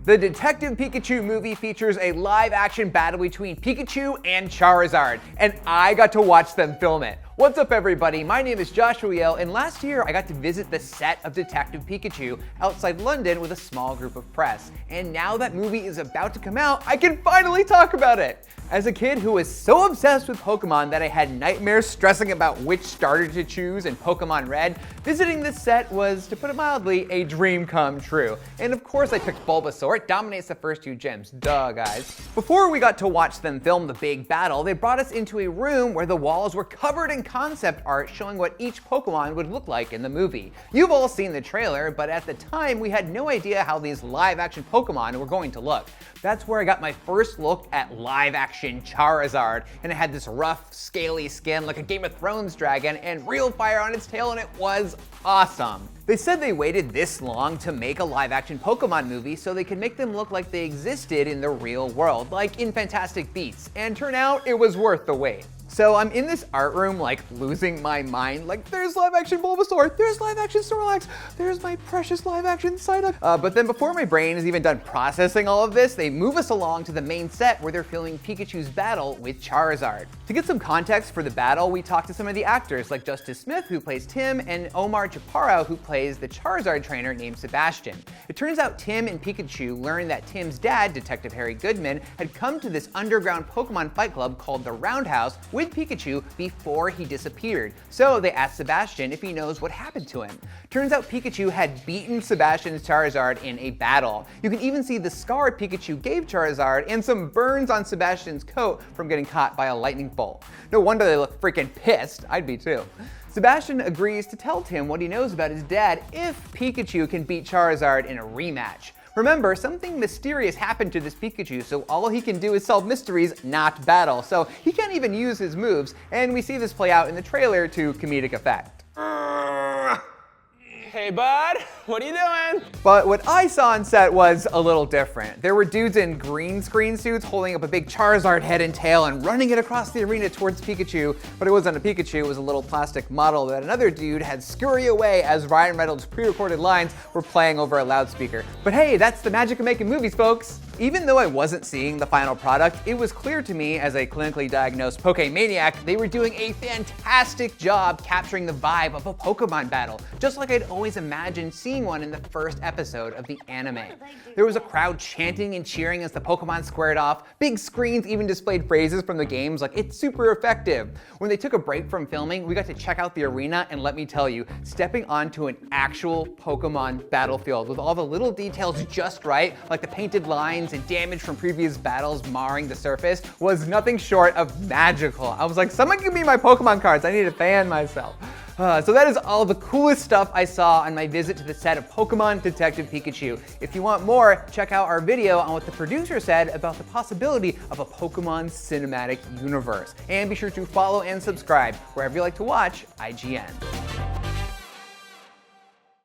The Detective Pikachu movie features a live-action battle between Pikachu and Charizard, and I got to watch them film it. What's up, everybody? My name is Joshua Yehl, and last year I got to visit the set of Detective Pikachu outside London with a small group of press. And now that movie is about to come out, I can finally talk about it! As a kid who was so obsessed with Pokemon that I had nightmares stressing about which starter to choose in Pokemon Red, visiting this set was, to put it mildly, a dream come true. And of course I picked Bulbasaur. It dominates the first two gyms. Duh, guys. Before we got to watch them film the big battle, they brought us into a room where the walls were covered in concept art showing what each Pokemon would look like in the movie. You've all seen the trailer, but at the time we had no idea how these live-action Pokemon were going to look. That's where I got my first look at live-action Charizard, and it had this rough, scaly skin like a Game of Thrones dragon and real fire on its tail, and it was awesome. They said they waited this long to make a live-action Pokemon movie so they could make them look like they existed in the real world, like in Fantastic Beasts, and turn out it was worth the wait. So I'm in this art room, like losing my mind, like there's live-action Bulbasaur, there's live-action Snorlax, there's my precious live-action Psyduck. But then before my brain is even done processing all of this, they move us along to the main set where they're filming Pikachu's battle with Charizard. To get some context for the battle, we talked to some of the actors like Justice Smith, who plays Tim, and Omar Chaparro, who plays the Charizard trainer named Sebastian. It turns out Tim and Pikachu learned that Tim's dad, Detective Goodman, had come to this underground Pokemon fight club called the Roundhouse with Pikachu before he disappeared. So they asked Sebastian if he knows what happened to him. Turns out Pikachu had beaten Sebastian's Charizard in a battle. You can even see the scar Pikachu gave Charizard and some burns on Sebastian's coat from getting caught by a lightning bolt. No wonder they look freaking pissed. I'd be too. Sebastian agrees to tell Tim what he knows about his dad if Pikachu can beat Charizard in a rematch. Remember, something mysterious happened to this Pikachu, so all he can do is solve mysteries, not battle. So he can't even use his moves, and we see this play out in the trailer to comedic effect. Hey bud, what are you doing? But what I saw on set was a little different. There were dudes in green screen suits holding up a big Charizard head and tail and running it across the arena towards Pikachu, but it wasn't a Pikachu, it was a little plastic model that another dude had scurry away as Ryan Reynolds' pre-recorded lines were playing over a loudspeaker. But hey, that's the magic of making movies, folks! Even though I wasn't seeing the final product, it was clear to me as a clinically diagnosed Pokemaniac they were doing a fantastic job capturing the vibe of a Pokemon battle, just like I'd always imagined seeing one in the first episode of the anime. There was a crowd chanting and cheering as the Pokemon squared off. Big screens even displayed phrases from the games like, "It's super effective." When they took a break from filming, we got to check out the arena, and let me tell you, stepping onto an actual Pokemon battlefield with all the little details just right, like the painted lines and damage from previous battles marring the surface, was nothing short of magical. I was like, someone give me my Pokemon cards, I need to fan myself. So that is all the coolest stuff I saw on my visit to the set of Pokemon Detective Pikachu. If you want more, check out our video on what the producer said about the possibility of a Pokemon cinematic universe. And be sure to follow and subscribe wherever you like to watch IGN.